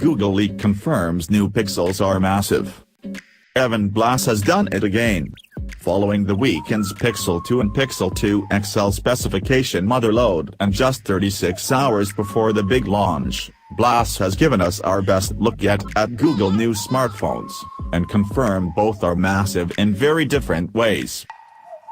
Google leak confirms new pixels are massive. VentureBeat Blass has done it again. Following the weekend's Pixel 2 and Pixel 2 XL specification motherlode and just 36 hours before the big launch, Blass has given us our best look yet at Google new smartphones, and confirmed both are massive in very different ways.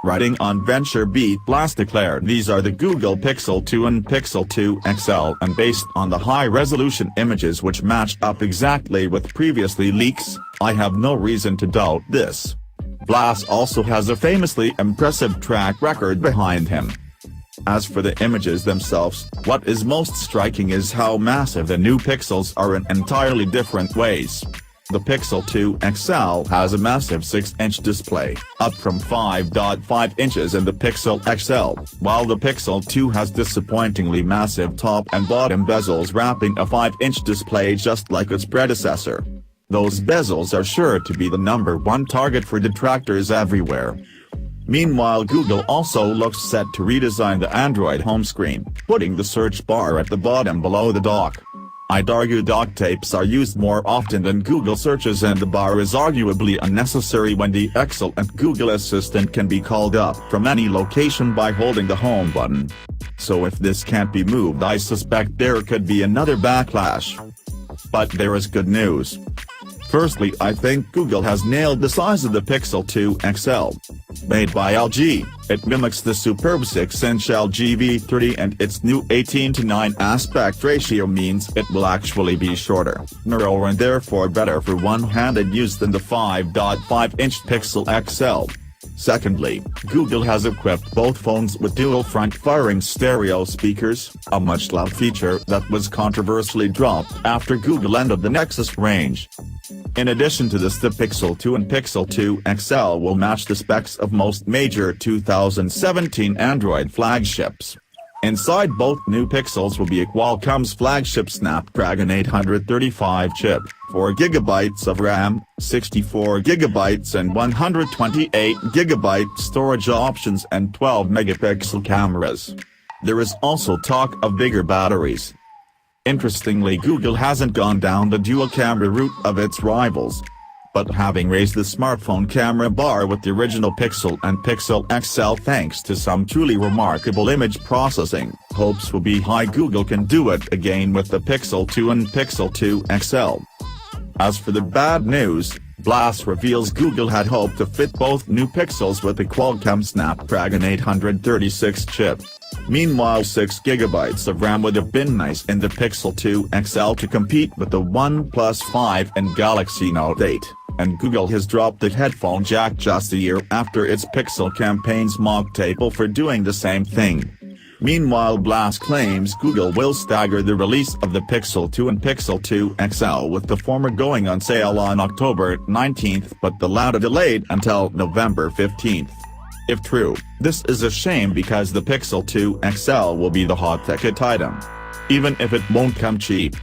Writing on VentureBeat Blass declared these are the Google Pixel 2 and Pixel 2 XL and based on the high-resolution images which match up exactly with previously leaks, I have no reason to doubt this. Blass also has a famously impressive track record behind him. As for the images themselves, what is most striking is how massive the new pixels are in entirely different ways. The Pixel 2 XL has a massive 6-inch display, up from 5.5 inches in the Pixel XL, while the Pixel 2 has disappointingly massive top and bottom bezels wrapping a 5-inch display just like its predecessor. Those bezels are sure to be the #1 target for detractors everywhere. Meanwhile, Google also looks set to redesign the Android home screen, putting the search bar at the bottom below the dock. I'd argue dock tapes are used more often than Google searches and the bar is arguably unnecessary when the excellent Google Assistant can be called up from any location by holding the home button. So if this can't be moved, I suspect there could be another backlash. But there is good news. Firstly, I think Google has nailed the size of the Pixel 2 XL. Made by LG, it mimics the superb 6-inch LG V30 and its new 18:9 aspect ratio means it will actually be shorter, narrower and therefore better for one-handed use than the 5.5-inch Pixel XL. Secondly, Google has equipped both phones with dual front-firing stereo speakers, a much-loved feature that was controversially dropped after Google ended the Nexus range. In addition to this, the Pixel 2 and Pixel 2 XL will match the specs of most major 2017 Android flagships. Inside both new Pixels will be a Qualcomm's flagship Snapdragon 835 chip, 4GB of RAM, 64GB and 128GB storage options and 12-megapixel cameras. There is also talk of bigger batteries. Interestingly, Google hasn't gone down the dual-camera route of its rivals. But having raised the smartphone camera bar with the original Pixel and Pixel XL thanks to some truly remarkable image processing, hopes will be high Google can do it again with the Pixel 2 and Pixel 2 XL. As for the bad news, Blass reveals Google had hoped to fit both new Pixels with the Qualcomm Snapdragon 836 chip. Meanwhile, 6GB of RAM would have been nice in the Pixel 2 XL to compete with the OnePlus 5 and Galaxy Note 8, and Google has dropped the headphone jack just a year after its Pixel campaign's mock table for doing the same thing. Meanwhile, Blass claims Google will stagger the release of the Pixel 2 and Pixel 2 XL with the former going on sale on October 19 but the latter delayed until November 15. If true, this is a shame because the Pixel 2 XL will be the hot ticket item. Even if it won't come cheap.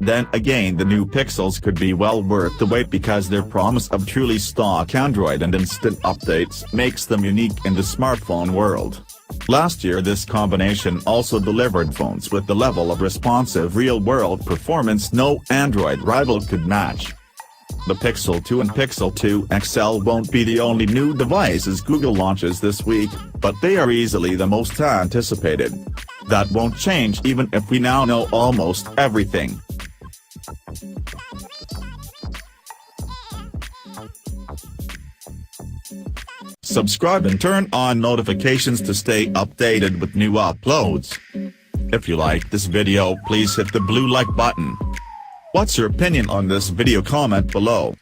Then again, the new Pixels could be well worth the wait because their promise of truly stock Android and instant updates makes them unique in the smartphone world. Last year this combination also delivered phones with the level of responsive real-world performance no Android rival could match. The Pixel 2 and Pixel 2 XL won't be the only new devices Google launches this week, but they are easily the most anticipated. That won't change even if we now know almost everything. Subscribe and turn on notifications to stay updated with new uploads. If you like this video, please hit the blue like button. What's your opinion on this video? Comment below.